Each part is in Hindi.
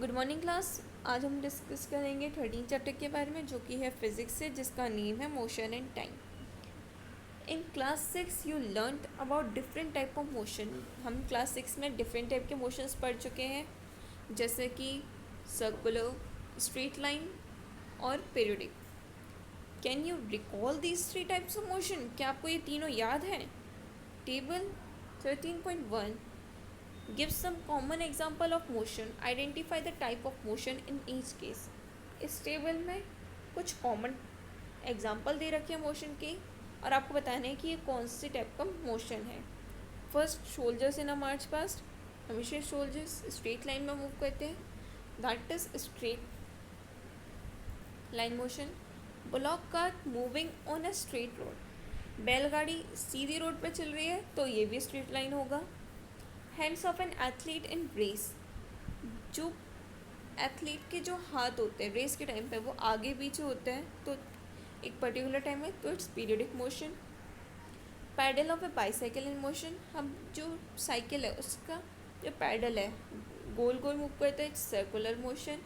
Good morning class. आज हम डिस्कस करेंगे 13 चैप्टर के बारे में, जो कि है फिजिक्स से, जिसका नेम है motion and time. In class 6 you learn about different type of motion. हम क्लास 6 में डिफरेंट टाइप के मोशंस पढ़ चुके हैं, जैसे कि सर्कुलर, स्ट्रेट लाइन और periodic. Can you recall these 3 types of motion? क्या आपको ये तीनों याद हैं? Table 13.1 gives some common example of motion. Identify the type of motion in each case. इस टेबल में कुछ कॉमन एग्जाम्पल दे रखे हैं मोशन के, और आपको बताना है कि ये कौन सी टाइप का मोशन है। फर्स्ट, शोल्जर्स इन अ मार्च पास्ट। हमेशा शोल्जर्स स्ट्रेट लाइन में मूव करते हैं, that is straight line motion. Block cart moving on a straight road. बैलगाड़ी सीधी रोड पर चल रही है तो ये भी स्ट्रेट लाइन होगा। Hands of an athlete in race. जो एथलीट के जो हाथ होते हैं रेस के टाइम पे वो आगे पीछे होते हैं, तो एक पर्टिकुलर टाइम में, तो it's periodic motion. Pedal of a bicycle in motion. हम जो साइकिल है उसका जो पैडल है गोल गोल मूव करता है, it's circular motion.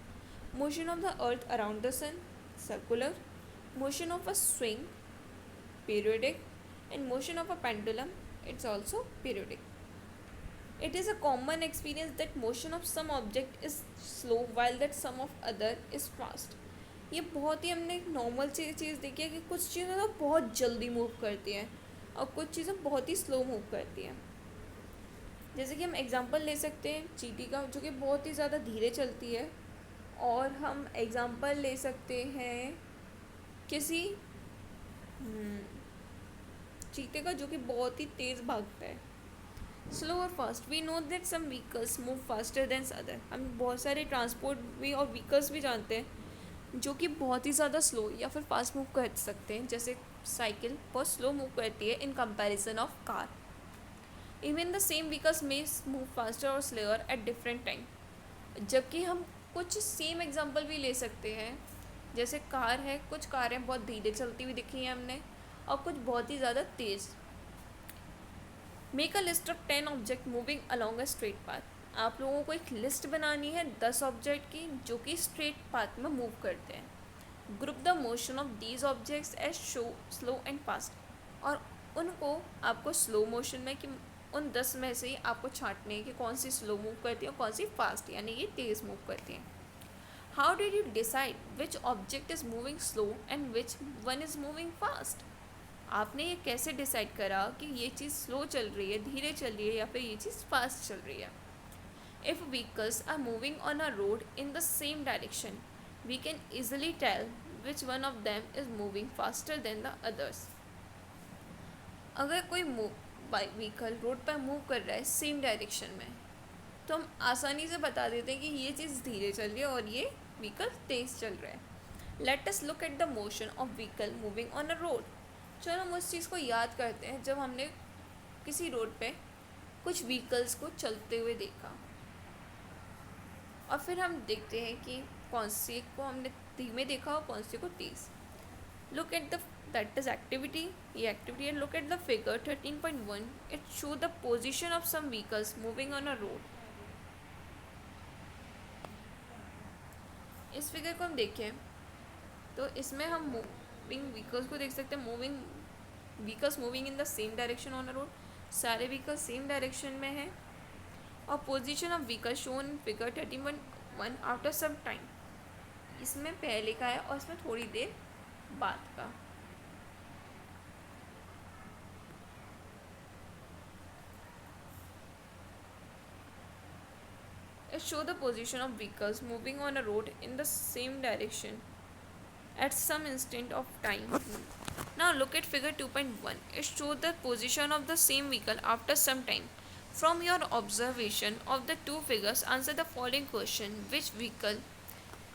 Motion of the earth around the sun, circular. Motion of a swing, periodic. And motion of a pendulum, it's also periodic. It is a common experience that motion of some object is slow while that some of other is fast. ये बहुत ही हमने एक नॉर्मल चीज़ देखी है कि कुछ चीज़ें तो बहुत जल्दी मूव करती हैं और कुछ चीज़ें बहुत ही स्लो मूव करती हैं। जैसे कि हम एग्जांपल ले सकते हैं चींटी का, जो कि बहुत ही ज़्यादा धीरे चलती है, और हम एग्जांपल ले सकते हैं किसी चीते का जो कि बहुत ही तेज़ भागता है। स्लो और fast, we know that some vehicles move faster than other. हम बहुत सारे ट्रांसपोर्ट भी और व्हीकल्स भी जानते हैं जो कि बहुत ही ज़्यादा स्लो या फिर फास्ट मूव कर सकते हैं, जैसे साइकिल बहुत स्लो मूव करती है in comparison of car. Even the same vehicles में मूव फास्टर और स्लोअर एट डिफरेंट टाइम। जबकि हम कुछ सेम एग्जांपल भी ले सकते हैं, जैसे कार है, कुछ कारें बहुत धीरे चलती हुई दिखी हैं हमने और कुछ बहुत ही ज़्यादा तेज़। Make a list of 10 object moving along a straight path. आप लोगों को एक लिस्ट बनानी है 10 ऑब्जेक्ट की जो कि स्ट्रेट पाथ में मूव करते हैं। Group the motion of these objects as show slow and fast. और उनको आपको स्लो मोशन में कि उन 10 में से ही आपको छांटने हैं कि कौन सी स्लो मूव करती है और कौन सी फास्ट, यानी ये तेज़ मूव करती हैं। How did you decide which object is moving slow and which one is moving fast? आपने ये कैसे डिसाइड करा कि ये चीज़ स्लो चल रही है, धीरे चल रही है, या फिर ये चीज़ फास्ट चल रही है? If vehicles are moving on a road in the same direction, we can easily tell which one of them is moving faster than the others. अगर कोई व्हीकल रोड पर मूव कर रहा है सेम डायरेक्शन में, तो हम आसानी से बता देते हैं कि ये चीज़ धीरे चल रही है और ये व्हीकल तेज़ चल रहा है। Let us look at the motion of vehicle moving on a road. चलो हम उस चीज़ को याद करते हैं जब हमने किसी रोड पे कुछ व्हीकल्स को चलते हुए देखा, और फिर हम देखते हैं कि कौन सी को हमने धीमे देखा और कौन सी को तेज़। Look at the that is activity, ये एक्टिविटी है। Look at the figure 13.1, it show the position of some vehicles moving on a road. इस फिगर को हम देखें तो इसमें हम मूविंग व्हीकल्स को देख सकते हैं, moving vehicles moving in the same direction on a road. सारे व्हीकल सेम डायरेक्शन में है। और position of vehicle shown in figure 13.1 after some time, इसमें पहले का है और इसमें थोड़ी देर बाद का। It show the position of vehicles moving on a road in the same direction at some instant of time. Now look at figure 2.1. It shows the position of the same vehicle after some time. From your observation of the two figures, answer the following question. Which vehicle?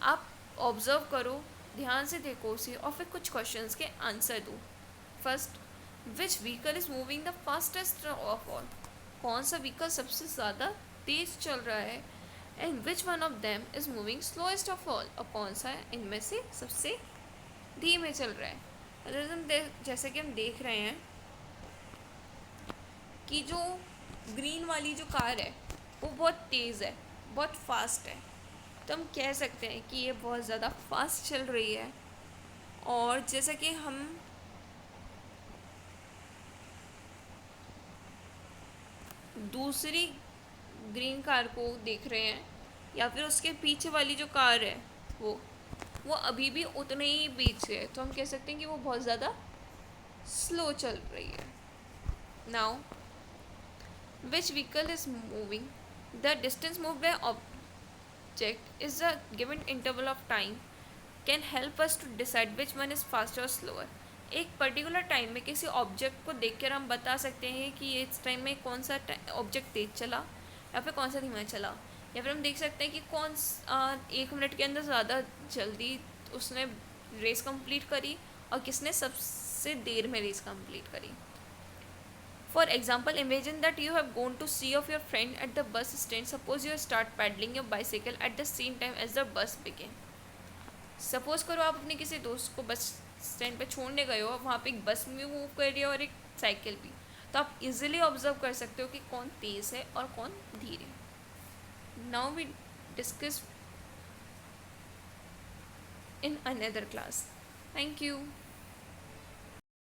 आप ऑब्जर्व करो, ध्यान से देखो उसे, और फिर कुछ क्वेश्चंस के आंसर दो। First, which vehicle is moving the fastest of all? कौन सा व्हीकल सबसे ज़्यादा तेज़ चल रहा है? And which one of them is moving slowest of all? और कौन सा इनमें से सबसे धीमे चल रहा है? अगर हम जैसे कि हम देख रहे हैं कि जो ग्रीन वाली जो कार है वो बहुत तेज़ है, बहुत फास्ट है, तो हम कह सकते हैं कि ये बहुत ज़्यादा फास्ट चल रही है। और जैसा कि हम दूसरी ग्रीन कार को देख रहे हैं या फिर उसके पीछे वाली जो कार है वो अभी भी उतने ही पीछे है, तो हम कह सकते हैं कि वो बहुत ज़्यादा स्लो चल रही है। Now which vehicle is moving, the distance moved by object is a given interval of time can help us to decide which one is faster or slower। एक पर्टिकुलर टाइम में किसी ऑब्जेक्ट को देखकर हम बता सकते हैं कि इस टाइम में कौन सा ऑब्जेक्ट तेज चला या फिर कौन सा धीमा चला, या फिर हम देख सकते हैं कि कौन 1 मिनट के अंदर ज़्यादा जल्दी उसने रेस कंप्लीट करी और किसने सबसे देर में रेस कंप्लीट करी। For example, imagine that you have gone to see of your friend at the bus stand. Suppose you start pedaling your bicycle at the same time as the bus begin। Suppose करो आप अपने किसी दोस्त को बस स्टैंड पे छोड़ने गए हो, वहाँ पे एक बस भी मूव कर रही है और एक साइकिल भी, तो आप इजीली ऑब्जर्व कर सकते हो कि कौन तेज़ है और कौन धीरे। Now we discuss in another class. Thank you.